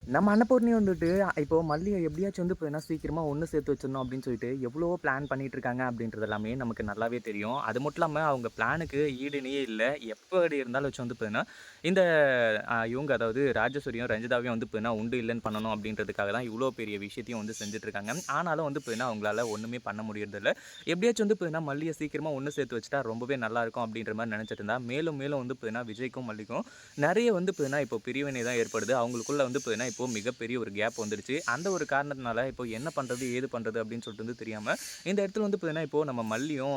நம்ம அன்னபூர்ணி வந்துட்டு, இப்போ மல்லிய எப்படியாச்சும் வந்து பார்த்தீங்கன்னா, சீக்கிரமா ஒண்ணு சேர்த்து வச்சிடணும் அப்படின்னு சொல்லிட்டு, எவ்வளவோ பிளான் பண்ணிட்டு இருக்காங்க அப்படின்றது எல்லாமே நமக்கு நல்லாவே தெரியும். அது மட்டும் இல்லாம அவங்க பிளானுக்கு ஈடு இணையே இல்ல. எப்படி இருந்தாலும் வச்சு வந்து பார்த்தீங்கன்னா, இந்த இவங்க அதாவது ராஜேஸ்வரியும், ரஞ்சிதாவையும் வந்து பார்த்தீங்கன்னா, உண்டு இல்லன்னு பண்ணணும் அப்படின்றதுக்காக தான் இவ்வளோ பெரிய விஷயத்தையும் வந்து செஞ்சுட்டு இருக்காங்க. ஆனாலும் வந்து பார்த்தீங்கன்னா, அவங்களால ஒண்ணுமே பண்ண முடியறதில்ல. எப்படியாச்சும் வந்து பார்த்தீங்கன்னா, மல்லிய சீக்கிரமா ஒண்ணு சேர்த்து வச்சுட்டா ரொம்பவே நல்லாயிருக்கும் அப்படின்ற மாரி நெனச்சிட்டு இருந்தா, மேலும் மேலும் வந்து பார்த்தீங்கன்னா, விஜய்க்கும், மல்லிக்கும் நெறைய வந்து பார்த்தீங்கன்னா, இப்போ பிரிவினை தான் ஏற்படுது. அவங்களுக்குள்ள வந்து பார்த்தீங்கன்னா, இப்போ மிகப்பெரிய ஒரு கேப் வந்துருச்சு. அந்த ஒரு காரணத்தினால இப்போ என்ன பண்றது? ஏது பண்றது? அப்படின்னு சொல்லிட்டு வந்து தெரியாம, இந்த இடத்துல வந்து பார்த்தீங்கன்னா, இப்போ நம்ம மல்லியும்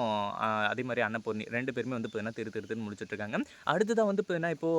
அதே மாரி அன்னபூர்ணி 2 பேருமே வந்து பார்த்தீங்கன்னா, திரு திருன்னு முழிச்சுட்டு இருக்காங்க. அடுத்ததா வந்து பார்த்தீங்கன்னா, இப்போ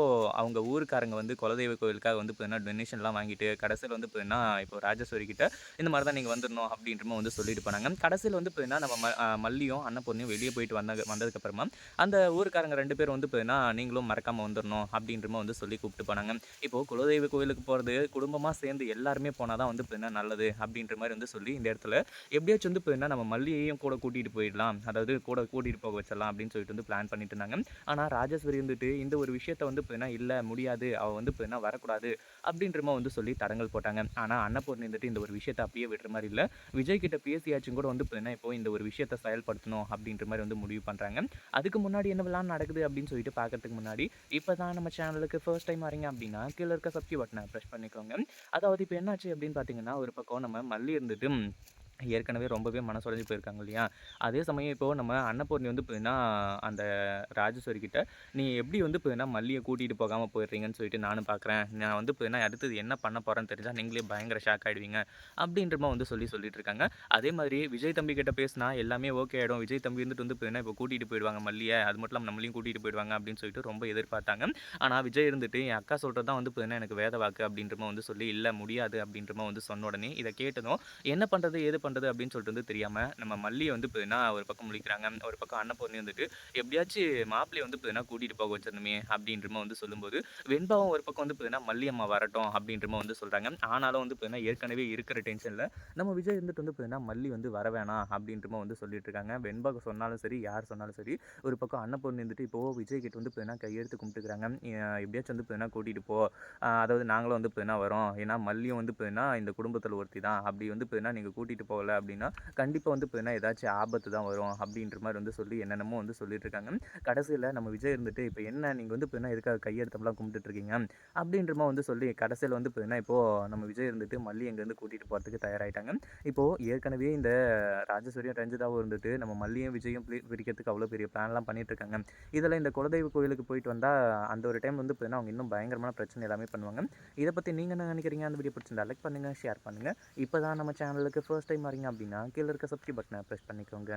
அவங்க ஊர்க்காரங்க வந்து குலதெய்வ கோவிலுக்காக வந்து பார்த்தீங்கன்னா, டொனேஷன்லாம் வாங்கிட்டு கடைசியில வந்து பார்த்தீங்கன்னா, இப்போ ராஜேஸ்வரி கிட்ட இந்த மாரி தான் நீங்க வந்துரணும் அப்படின்ற மாரி வந்து சொல்லிட்டு போனாங்க. கடைசியில வந்து பார்த்தீங்கன்னா, நம்ம மல்லியும், அன்னபூர்ணியும் வெளிய போயிட்டு வந்ததுக்கப்புறமா, அந்த ஊர்க்காரங்க 2 பேரும் வந்து பார்த்தீங்கன்னா, நீங்களும் மறக்காம வந்துரணும் அப்படின்ற மாரி வந்து சொல்லி கூப்பிட்டு போனாங்க. இப்போ குலதெய்வ கோயிலுக்கு போறது குடும்பமா சேர்ந்து எல்லாருமே போனா தான் வந்து பார்த்தீங்கன்னா நல்லது அப்படின்ற மாரி வந்து சொல்லி இந்த இடத்துல எப்படியாச்சும் வந்து பார்த்தீங்கன்னா நம்ம மல்லியையும் கூட கூட்டிட்டு போயிடலாம். அதாவது கூட கூட்டிட்டு போக வச்சிடலாம் அப்படின்னு சொல்லிட்டு வந்து பிளான் பண்ணிட்டு இருந்தாங்க. ஆனா ராஜேஸ்வரி வந்துட்டு இந்த ஒரு விஷயத்த வந்து பார்த்தீங்கன்னா இல்ல முடியாது. அவ வந்து பார்த்தீங்கன்னா வரக்கூடாது அப்படின்ற மாரி வந்து சொல்லி தடங்கல் போட்டாங்க. ஆனா அன்னபூர்ணி வந்துட்டு இந்த ஒரு விஷயத்த அப்படியே விடுற மாரி இல்ல. விஜய் கிட்ட பேசியாச்சும் கூட வந்து பார்த்தீங்கன்னா இப்போ இந்த ஒரு விஷயத்த செயல்படுத்தணும் அப்படின்ற மாரி வந்து முடிவு பண்றாங்க. அதுக்கு முன்னாடி என்னவெல்லாம் நடக்குது அப்படின்னு சொல்லிட்டு பார்க்கறதுக்கு முன்னாடி இப்பதான் நம்ம சேனலுக்கு ஃபர்ஸ்ட் டைம் வரீங்க அப்படின்னா, கீழ இருக்க சப்ஸ்கிரைப் பட்டன பிரஸ் பண்ணிக்கோங்க. அதாவது இப்ப என்னாச்சு அப்படின்னு பார்த்தீங்கன்னா, ஒரு பக்கம் நம்ம மல்லி இருந்துட்டு ஏற்கனவே ரொம்பவே மனசொடைஞ்சு போயிருக்காங்க இல்லையா? அதே சமயம் இப்போ நம்ம அன்னபூர்ணி வந்து பார்த்தீங்கன்னா, அந்த ராஜேஸ்வரி கிட்ட, "நீ எப்படி வந்து பார்த்தீங்கன்னா மல்லிய கூட்டிட்டு போகாம போயிடுறீங்கன்னு சொல்லிட்டு நானும் பார்க்குறேன். நான் வந்து பார்த்தீங்கன்னா அடுத்தது என்ன பண்ண போறேன்னு தெரிஞ்சா நீங்களே பயங்கர ஷாக் ஆயிடுவீங்க." அப்படின்ற மாரி வந்து சொல்லிட்டு இருக்காங்க. அதே மாதிரி விஜய் தம்பி கிட்ட பேசினா எல்லாமே ஓகே ஆயிடும். விஜய் தம்பி வந்துட்டு வந்து பார்த்தீங்கன்னா, இப்போ கூட்டிட்டு போயிடுவாங்க மல்லிய. அது மட்டும் இல்லாம நம்மளையும் கூட்டிட்டு போயிடுவாங்க அப்படின்னு சொல்லிட்டு ரொம்ப எதிர்பார்த்தாங்க. ஆனா விஜய் இருந்துட்டு, என் அக்கா சொல்றது தான் வந்து பார்த்தீங்கன்னா எனக்கு வேத வாக்கு அப்படின்ற மாரி வந்து சொல்லி, "இல்ல முடியாது." அப்படின்ற மாரி வந்து சொன்ன உடனே, இத கேட்டதும் என்ன பண்றது? ஏது பண்றது? அப்படின்னு சொல்லிட்டு வந்து தெரியாம, நம்ம மல்லிய வந்து பார்த்தீங்கன்னா, ஒரு பக்கம் முழிக்கிறாங்க. ஒரு பக்கம் அன்னபூர்ணி வந்துட்டு, எப்படியாச்சு மாப்பிள்ளைய வந்து பார்த்தீங்கன்னா, கூட்டிட்டு போக வச்சிரணுமே அப்படின்ற மாரி வந்து சொல்லும்போது, வெண்பாவும் ஒரு பக்கம் வந்து பார்த்தீங்கன்னா, மல்லி அம்மா வரட்டும் அப்படின்ற மாரி வந்து சொல்றாங்க. ஆனாலும் வந்து பார்த்தீங்கன்னா, ஏற்கனவே இருக்கிற டென்ஷன்ல நம்ம விஜய் இருந்துட்டு வந்து பார்த்தீங்கன்னா, மல்லி வந்து வர வேணாம் அப்படின்ற மாரி வந்து சொல்லிட்டு இருக்காங்க. வெண்பா சொன்னாலும் சரி, யார் சொன்னாலும் சரி, ஒரு பக்கம் அன்னபூர்ணி வந்துட்டு இப்போ விஜய் கிட்ட வந்து பார்த்தீங்கன்னா, கையெடுத்து கும்பிட்டுக்கிறாங்க. எப்படியாச்சும் வந்து பார்த்தீங்கன்னா, கூட்டிட்டு போ. அதாவது நாங்களும் வந்து பார்த்தீங்கன்னா வரோம். ஏன்னா மல்லியும் வந்து பார்த்தீங்கன்னா, இந்த குடும்பத்தில ஒருத்தி தான். அப்படி வந்து பார்த்தீங்கன்னா, நீங்க கூட்டிட்டு போகல அப்படின்னா, கண்டிப்பா வந்து பார்த்தீங்கன்னா, ஏதாச்சும் ஆபத்து தான் வரும். அப்படின்ற மாரி வந்து சொல்லி என்னென்னமோ வந்து சொல்லிட்டு இருக்காங்க. கடைசியில நம்ம விஜய் இருந்துட்டு, "இப்ப என்ன நீங்க வந்து பார்த்தீங்கன்னா, எதுக்காக கையெடுத்தெல்லாம் கும்பிட்டுட்டு இருக்கீங்க?" அப்படின்ற மாரி வந்து சொல்லி கடைசியில வந்து பார்த்தீங்கன்னா, இப்போ நம்ம விஜய் இருந்துட்டு மல்லி அங்கேருந்து கூட்டிட்டு போறதுக்கு தயாராயிட்டாங்க. இப்போ ஏற்கனவே இந்த ராஜேஸ்வரியும், ரஞ்சிதாவும் இருந்துட்டு நம்ம மல்லியும், விஜயும் பிரிக்கிறதுக்கு அவ்வளோ பெரிய பிளான்லாம் பண்ணிட்டு இருக்காங்க. இதில இந்த குலதெய்வ கோயிலுக்கு போயிட்டு வந்தா, அந்த ஒரு டைம் வந்து பார்த்தீங்கன்னா, அவங்க இன்னும் பயங்கரமான பிரச்சனை எல்லாமே பண்ணுவாங்க. இத பத்தி நீங்க என்ன நினைக்கிறீங்க? அந்த வீடியோ பிடிச்சிருந்தா லைக் பண்ணுங்க, ஷேர் பண்ணுங்க. இப்ப தான் நம்ம சேனலுக்கு ஃபர்ஸ்ட் டைம் வரீங்க அப்படின்னா, கீழ இருக்க சப்ஸ்கிரைப் பட்டன பிரஸ் பண்ணிக்கோங்க.